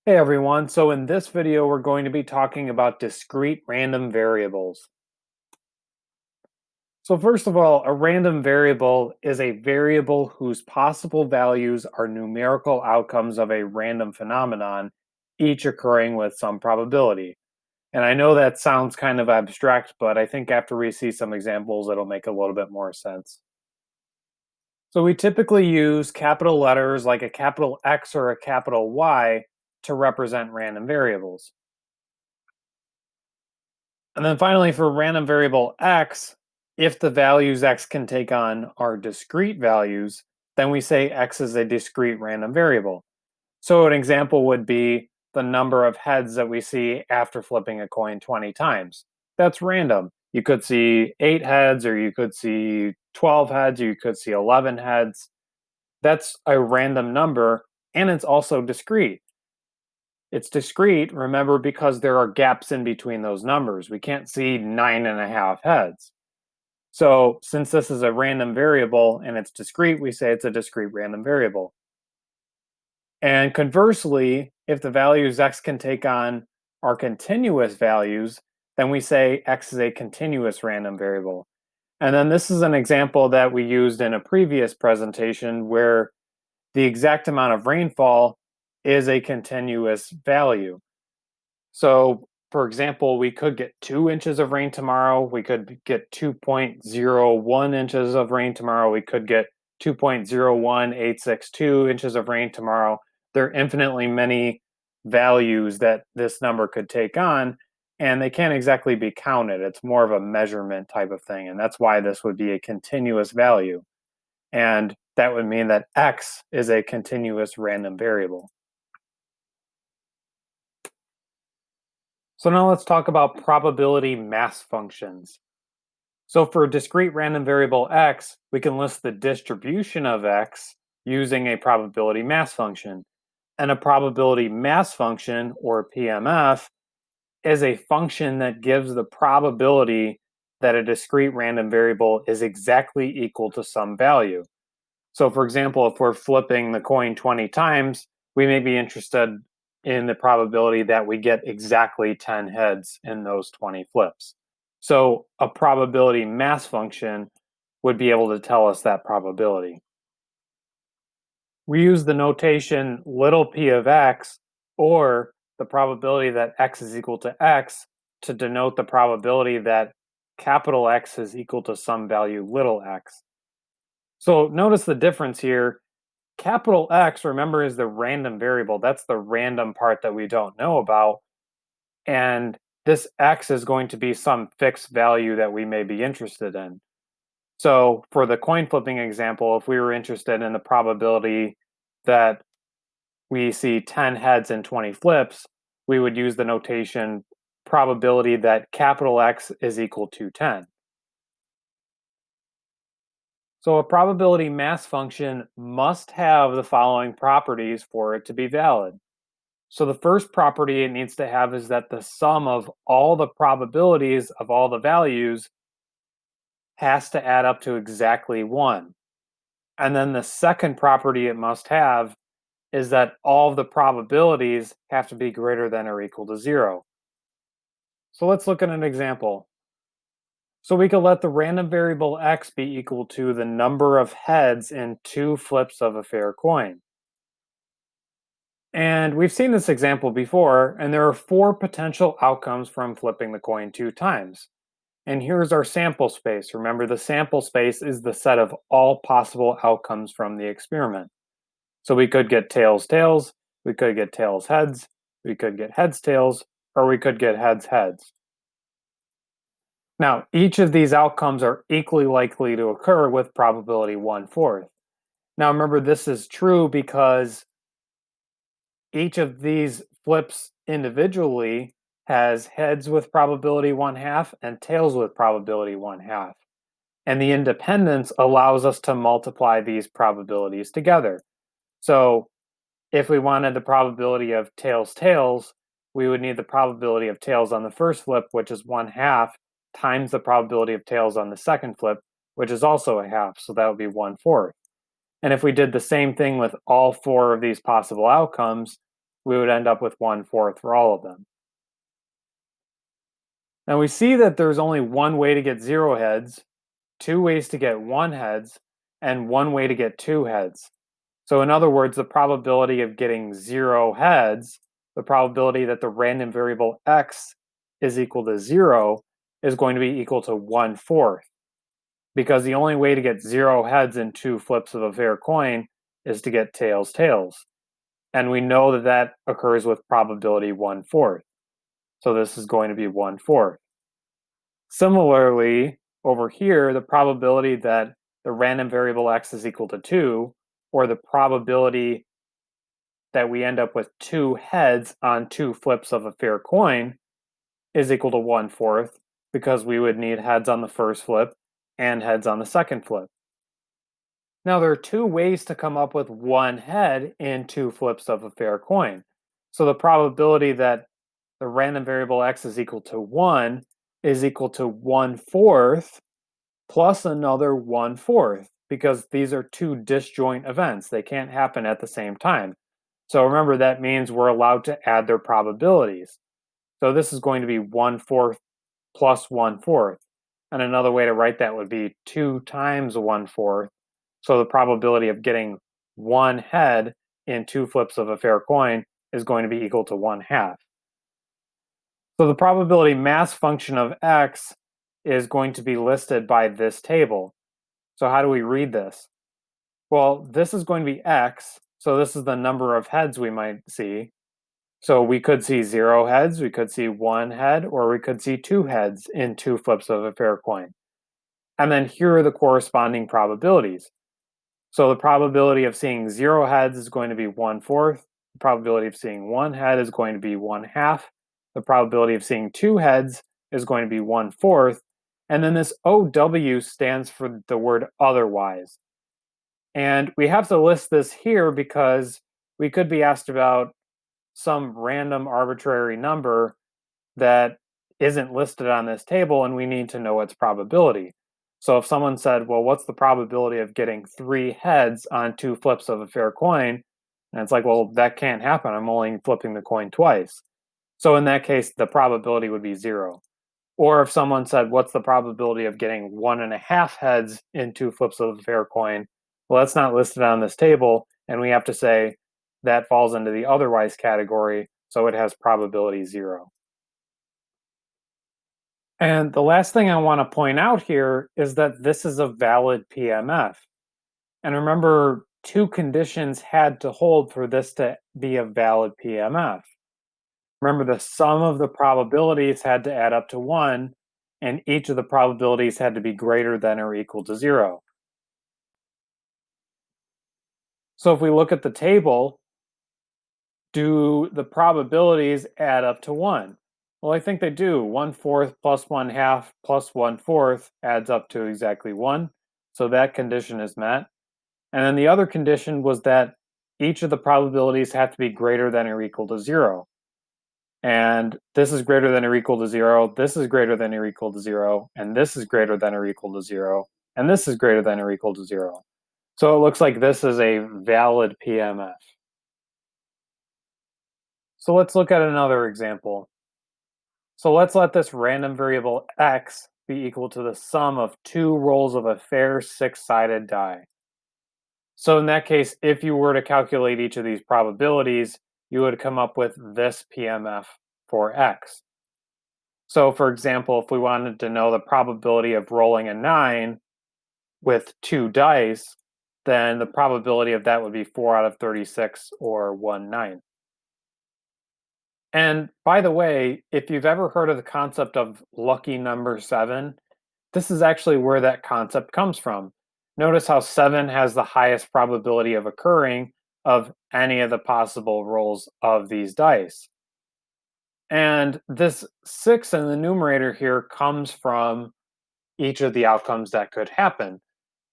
Hey everyone, so in this video we're going to be talking about discrete random variables. So first of all, a random variable is a variable whose possible values are numerical outcomes of a random phenomenon, each occurring with some probability. And I know that sounds kind of abstract, but I think after we see some examples it'll make a little bit more sense. So we typically use capital letters like a capital X or a capital Y to represent random variables. And then finally, for random variable x, if the values x can take on are discrete values, then we say x is a discrete random variable. So an example would be the number of heads that we see after flipping a coin 20 times. That's random. You could see 8 heads, or you could see 12 heads, or you could see 11 heads. That's a random number, and it's also discrete. It's discrete, remember, because there are gaps in between those numbers. We can't see 9.5 heads. So since this is a random variable and it's discrete, we say it's a discrete random variable. And conversely, if the values x can take on are continuous values, then we say x is a continuous random variable. And then this is an example that we used in a previous presentation where the exact amount of rainfall is a continuous value. So, for example, we could get 2 inches of rain tomorrow. We could get 2.01 inches of rain tomorrow. We could get 2.01862 inches of rain tomorrow. There are infinitely many values that this number could take on, and they can't exactly be counted. It's more of a measurement type of thing, and that's why this would be a continuous value. And that would mean that x is a continuous random variable. So now let's talk about probability mass functions. So for a discrete random variable x, we can list the distribution of x using a probability mass function. And a probability mass function, or PMF, is a function that gives the probability that a discrete random variable is exactly equal to some value. So for example, if we're flipping the coin 20 times, we may be interested in the probability that we get exactly 10 heads in those 20 flips. So a probability mass function would be able to tell us that probability. We use the notation little p of x, or the probability that x is equal to x, to denote the probability that capital X is equal to some value little x. So notice the difference here. Capital X, remember, is the random variable. That's the random part that we don't know about. And this X is going to be some fixed value that we may be interested in. So for the coin flipping example, if we were interested in the probability that we see 10 heads and 20 flips, we would use the notation probability that capital X is equal to 10. So a probability mass function must have the following properties for it to be valid. So the first property it needs to have is that the sum of all the probabilities of all the values has to add up to exactly 1. And then the second property it must have is that all of the probabilities have to be greater than or equal to 0. So let's look at an example. So we could let the random variable x be equal to the number of heads in 2 flips of a fair coin. And we've seen this example before, and there are 4 potential outcomes from flipping the coin 2 times. And here's our sample space. Remember, the sample space is the set of all possible outcomes from the experiment. So we could get tails, tails, we could get tails, heads, we could get heads, tails, or we could get heads, heads. Now, each of these outcomes are equally likely to occur with probability 1/4. Now, remember, this is true because each of these flips individually has heads with probability 1/2 and tails with probability 1/2. And the independence allows us to multiply these probabilities together. So if we wanted the probability of tails, tails, we would need the probability of tails on the first flip, which is 1/2, times the probability of tails on the second flip, which is also a half, so that would be 1/4. And if we did the same thing with all 4 of these possible outcomes, we would end up with 1/4 for all of them. Now we see that there's only one way to get 0 heads, two ways to get 1 heads, and one way to get 2 heads. So in other words, the probability of getting 0 heads, the probability that the random variable x is equal to 0 is going to be equal to 1/4, because the only way to get 0 heads in 2 flips of a fair coin is to get tails tails. And we know that that occurs with probability 1/4. So this is going to be 1/4. Similarly, over here, the probability that the random variable x is equal to 2, or the probability that we end up with 2 heads on 2 flips of a fair coin is equal to 1/4, because we would need heads on the first flip and heads on the second flip. Now, there are two ways to come up with 1 head in 2 flips of a fair coin. So the probability that the random variable x is equal to 1 is equal to 1/4 plus another 1/4, because these are two disjoint events. They can't happen at the same time. So remember, that means we're allowed to add their probabilities. So this is going to be 1/4 plus 1/4. And another way to write that would be 2 times 1/4. So the probability of getting 1 head in 2 flips of a fair coin is going to be equal to 1/2. So the probability mass function of x is going to be listed by this table. So how do we read this? Well, this is going to be x, so this is the number of heads we might see. So we could see 0 heads, we could see 1 head, or we could see 2 heads in 2 flips of a fair coin. And then here are the corresponding probabilities. So the probability of seeing 0 heads is going to be 1/4. The probability of seeing 1 head is going to be 1/2. The probability of seeing 2 heads is going to be 1/4. And then this OW stands for the word otherwise. And we have to list this here because we could be asked about some random arbitrary number that isn't listed on this table, and we need to know its probability. So if someone said, well, what's the probability of getting 3 heads on 2 flips of a fair coin? And it's like, well, that can't happen. I'm only flipping the coin twice. So in that case, the probability would be 0. Or if someone said, what's the probability of getting 1.5 heads in 2 flips of a fair coin? Well, that's not listed on this table, and we have to say that falls into the otherwise category, so it has probability 0. And the last thing I want to point out here is that this is a valid PMF. And remember, two conditions had to hold for this to be a valid PMF. Remember, the sum of the probabilities had to add up to 1, and each of the probabilities had to be greater than or equal to 0. So if we look at the table, do the probabilities add up to 1? Well, I think they do. 1/4 plus 1/2 plus 1/4 adds up to exactly 1. So that condition is met. And then the other condition was that each of the probabilities have to be greater than or equal to 0. And this is greater than or equal to 0, this is greater than or equal to 0, and this is greater than or equal to 0, and this is greater than or equal to 0. So it looks like this is a valid PMF. So let's look at another example. So let's let this random variable x be equal to the sum of 2 rolls of a fair 6-sided die. So in that case, if you were to calculate each of these probabilities, you would come up with this PMF for x. So for example, if we wanted to know the probability of rolling a 9 with 2 dice, then the probability of that would be 4 out of 36, or 1/9. And by the way, if you've ever heard of the concept of lucky number 7, this is actually where that concept comes from. Notice how 7 has the highest probability of occurring of any of the possible rolls of these dice. And this 6 in the numerator here comes from each of the outcomes that could happen.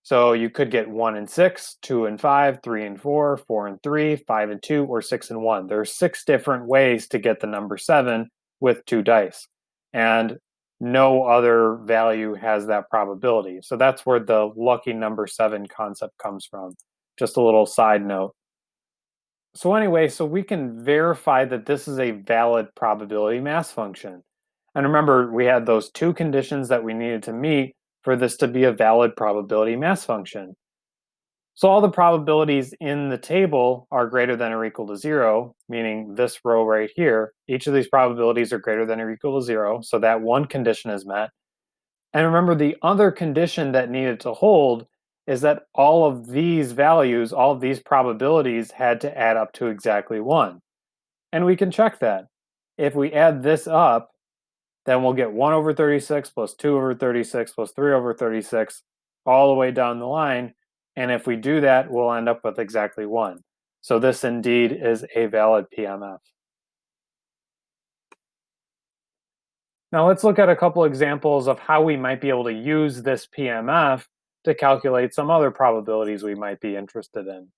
So you could get 1 and 6, 2 and 5, 3 and 4, 4 and 3, 5 and 2, or 6 and 1. There's 6 different ways to get the number 7 with 2 dice. And no other value has that probability. So that's where the lucky number 7 concept comes from. Just a little side note. So anyway, so we can verify that this is a valid probability mass function. And remember, we had those two conditions that we needed to meet for this to be a valid probability mass function. So all the probabilities in the table are greater than or equal to zero, meaning this row right here. Each of these probabilities are greater than or equal to zero, so that one condition is met. And remember, the other condition that needed to hold is that all of these values, all of these probabilities had to add up to exactly one. And we can check that. If we add this up, then we'll get 1 over 36 plus 2 over 36 plus 3 over 36 all the way down the line. And if we do that, we'll end up with exactly 1. So this indeed is a valid PMF. Now let's look at a couple examples of how we might be able to use this PMF to calculate some other probabilities we might be interested in.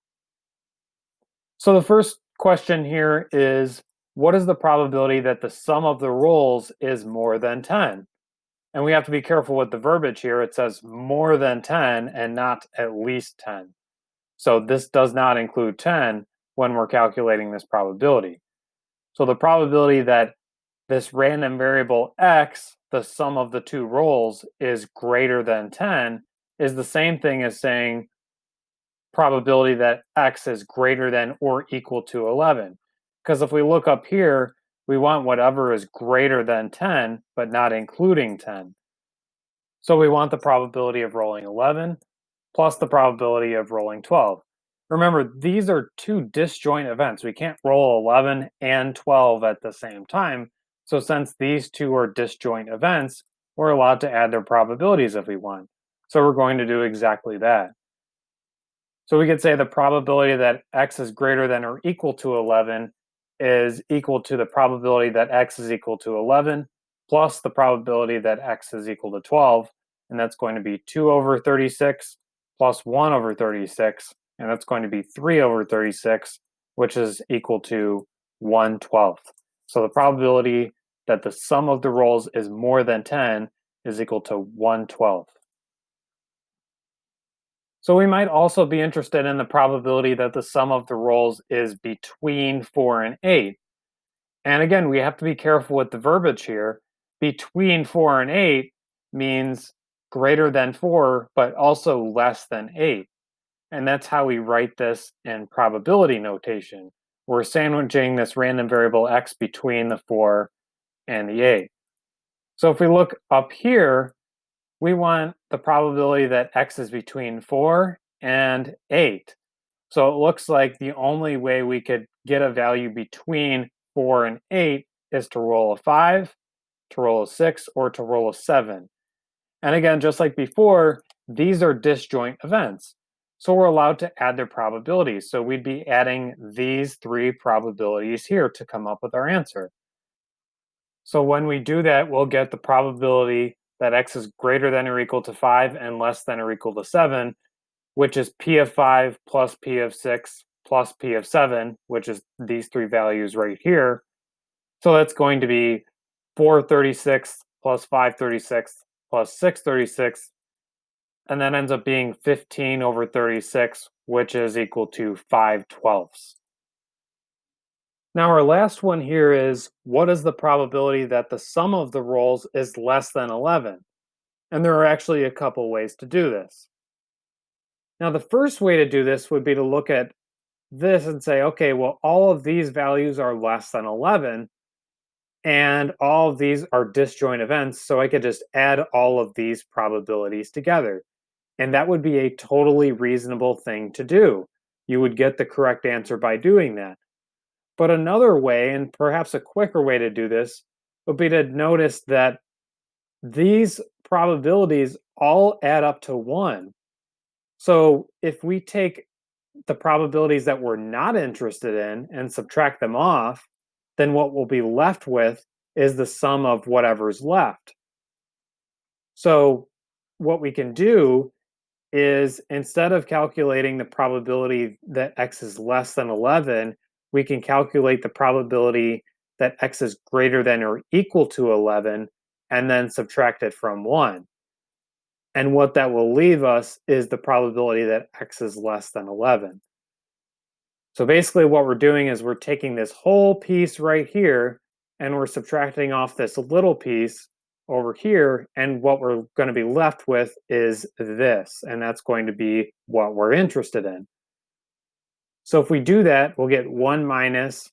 So the first question here is, what is the probability that the sum of the rolls is more than 10? And we have to be careful with the verbiage here. It says more than 10 and not at least 10. So this does not include 10 when we're calculating this probability. So the probability that this random variable x, the sum of the two rolls, is greater than 10 is the same thing as saying probability that x is greater than or equal to 11. Because if we look up here, we want whatever is greater than 10, but not including 10. So we want the probability of rolling 11 plus the probability of rolling 12. Remember, these are two disjoint events. We can't roll 11 and 12 at the same time. So since these two are disjoint events, we're allowed to add their probabilities if we want. So we're going to do exactly that. So we could say the probability that x is greater than or equal to 11 is equal to the probability that x is equal to 11 plus the probability that x is equal to 12. And that's going to be 2 over 36 plus 1 over 36. And that's going to be 3 over 36, which is equal to 1/12. So the probability that the sum of the rolls is more than 10 is equal to 1/12. So we might also be interested in the probability that the sum of the rolls is between 4 and 8. And again, we have to be careful with the verbiage here. Between 4 and 8 means greater than 4, but also less than 8. And that's how we write this in probability notation. We're sandwiching this random variable x between the 4 and the 8. So if we look up here, we want the probability that x is between 4 and 8. So it looks like the only way we could get a value between 4 and 8 is to roll a 5, to roll a 6, or to roll a 7. And again, just like before, these are disjoint events. So we're allowed to add their probabilities. So we'd be adding these three probabilities here to come up with our answer. So when we do that, we'll get the probability that x is greater than or equal to 5 and less than or equal to 7, which is p of 5 plus p of 6 plus p of 7, which is these three values right here. So that's going to be 436 plus 536 plus 636, and that ends up being 15 over 36, which is equal to 5/12. Now our last one here is, what is the probability that the sum of the rolls is less than 11? And there are actually a couple ways to do this. Now the first way to do this would be to look at this and say, okay, well, all of these values are less than 11, and all of these are disjoint events, so I could just add all of these probabilities together. And that would be a totally reasonable thing to do. You would get the correct answer by doing that. But another way, and perhaps a quicker way to do this, would be to notice that these probabilities all add up to 1. So if we take the probabilities that we're not interested in and subtract them off, then what we'll be left with is the sum of whatever's left. So what we can do is, instead of calculating the probability that x is less than 11, we can calculate the probability that x is greater than or equal to 11 and then subtract it from 1. And what that will leave us is the probability that x is less than 11. So basically what we're doing is we're taking this whole piece right here and we're subtracting off this little piece over here, and what we're going to be left with is this, and that's going to be what we're interested in. So if we do that, we'll get 1 minus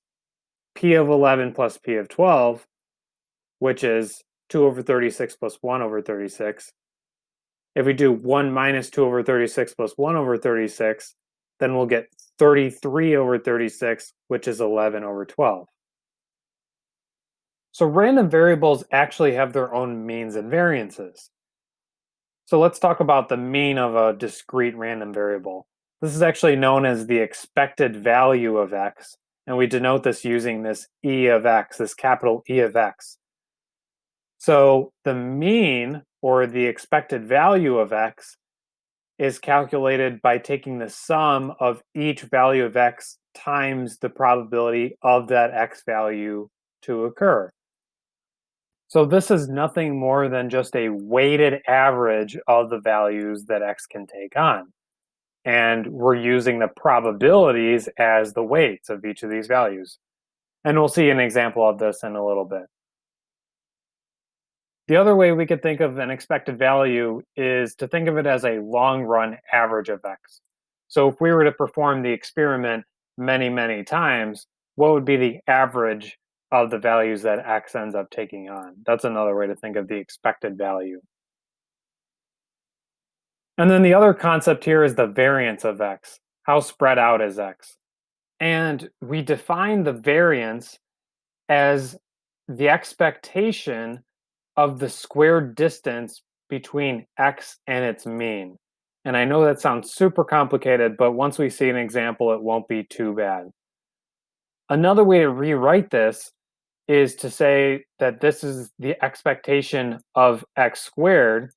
p of 11 plus p of 12, which is 2 over 36 plus 1 over 36. If we do 1 minus 2 over 36 plus 1 over 36, then we'll get 33 over 36, which is 11 over 12. So random variables actually have their own means and variances. So let's talk about the mean of a discrete random variable. This is actually known as the expected value of x, and we denote this using this e of x, this capital E of x. So the mean, or the expected value of x, is calculated by taking the sum of each value of x times the probability of that x value to occur. So this is nothing more than just a weighted average of the values that x can take on. And we're using the probabilities as the weights of each of these values. And we'll see an example of this in a little bit. The other way we could think of an expected value is to think of it as a long run average of x. So if we were to perform the experiment many, many times, what would be the average of the values that x ends up taking on? That's another way to think of the expected value. And then the other concept here is the variance of x. How spread out is x? And we define the variance as the expectation of the squared distance between x and its mean. And I know that sounds super complicated, but once we see an example, it won't be too bad. Another way to rewrite this is to say that this is the expectation of x squared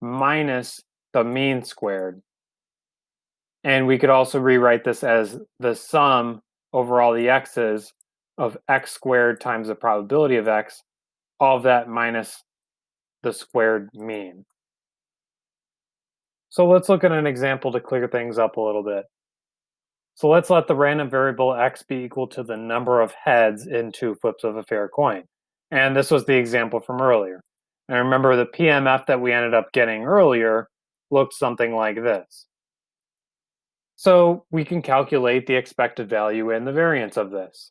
minus the mean squared. And we could also rewrite this as the sum over all the x's of x squared times the probability of x, all of that minus the squared mean. So let's look at an example to clear things up a little bit. So let's let the random variable x be equal to the number of heads in 2 flips of a fair coin. And this was the example from earlier. And remember, the PMF that we ended up getting earlier looked something like this. So we can calculate the expected value and the variance of this.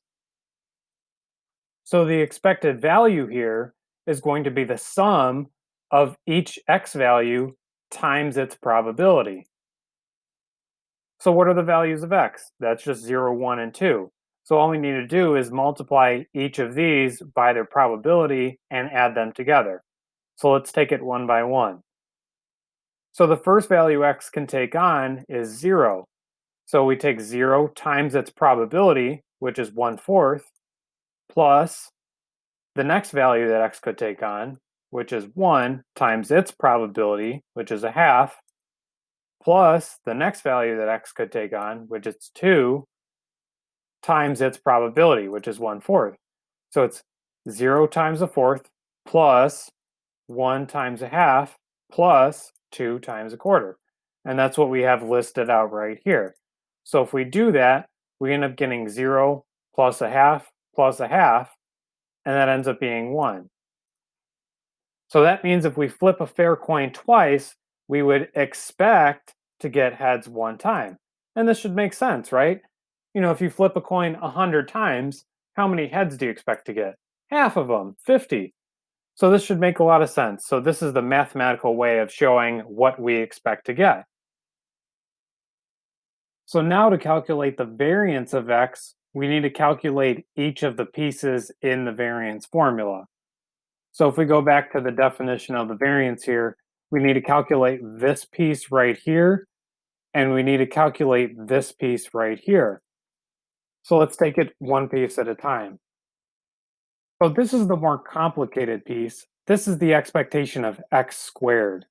So the expected value here is going to be the sum of each x value times its probability. So what are the values of x? That's just 0, 1, and 2. So all we need to do is multiply each of these by their probability and add them together. So let's take it one by one. So the first value x can take on is 0. So we take 0 times its probability, which is 1/4, plus the next value that x could take on, which is 1 times its probability, which is 1/2, plus the next value that x could take on, which is 2 times its probability, which is 1/4. So it's 0 times 1/4 plus 1 times 1/2 plus 2 times 1/4. And that's what we have listed out right here. So if we do that, we end up getting 0 plus 1/2 plus 1/2, and that ends up being 1. So that means if we flip a fair coin twice, we would expect to get heads one time. And this should make sense, right? If you flip a coin 100 times, how many heads do you expect to get? Half of them, 50. So this should make a lot of sense. So this is the mathematical way of showing what we expect to get. So now to calculate the variance of x, we need to calculate each of the pieces in the variance formula. So if we go back to the definition of the variance here, we need to calculate this piece right here, and we need to calculate this piece right here. So let's take it one piece at a time. So this is the more complicated piece. This is the expectation of x squared.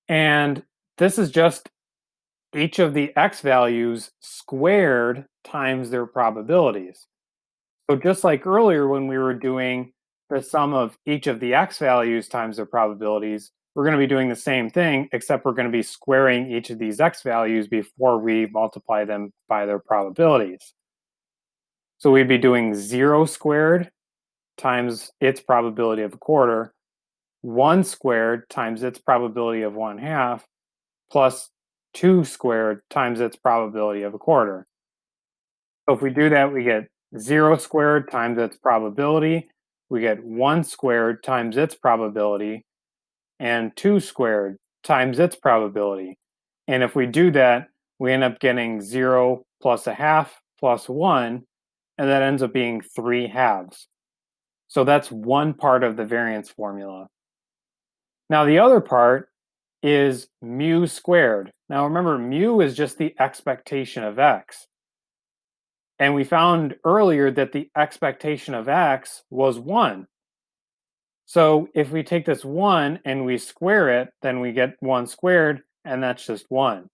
And this is just each of the x values squared times their probabilities. So just like earlier when we were doing the sum of each of the x values times their probabilities, we're going to be doing the same thing, except we're going to be squaring each of these x values before we multiply them by their probabilities. So we'd be doing 0 squared times its probability of a quarter, 1 squared times its probability of 1/2, plus 2 squared times its probability of a quarter. So if we do that, we get 0 squared times its probability, we get 1 squared times its probability, and 2 squared times its probability. And if we do that, we end up getting 0 plus a half plus 1, and that ends up being 3 halves. So that's one part of the variance formula. Now the other part is mu squared. Now remember, mu is just the expectation of x. And we found earlier that the expectation of x was 1. So if we take this 1 and we square it, then we get 1 squared, and that's just 1.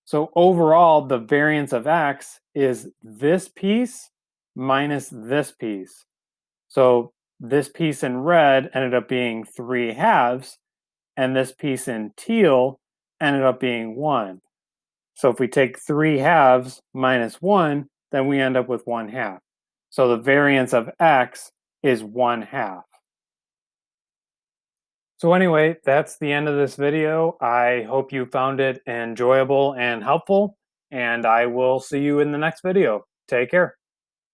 So overall, the variance of x is this piece minus this piece. So this piece in red ended up being 3 halves, and this piece in teal ended up being 1. So if we take 3 halves minus 1, then we end up with 1/2. So the variance of x is 1/2. So anyway, that's the end of this video. I hope you found it enjoyable and helpful, and I will see you in the next video. Take care.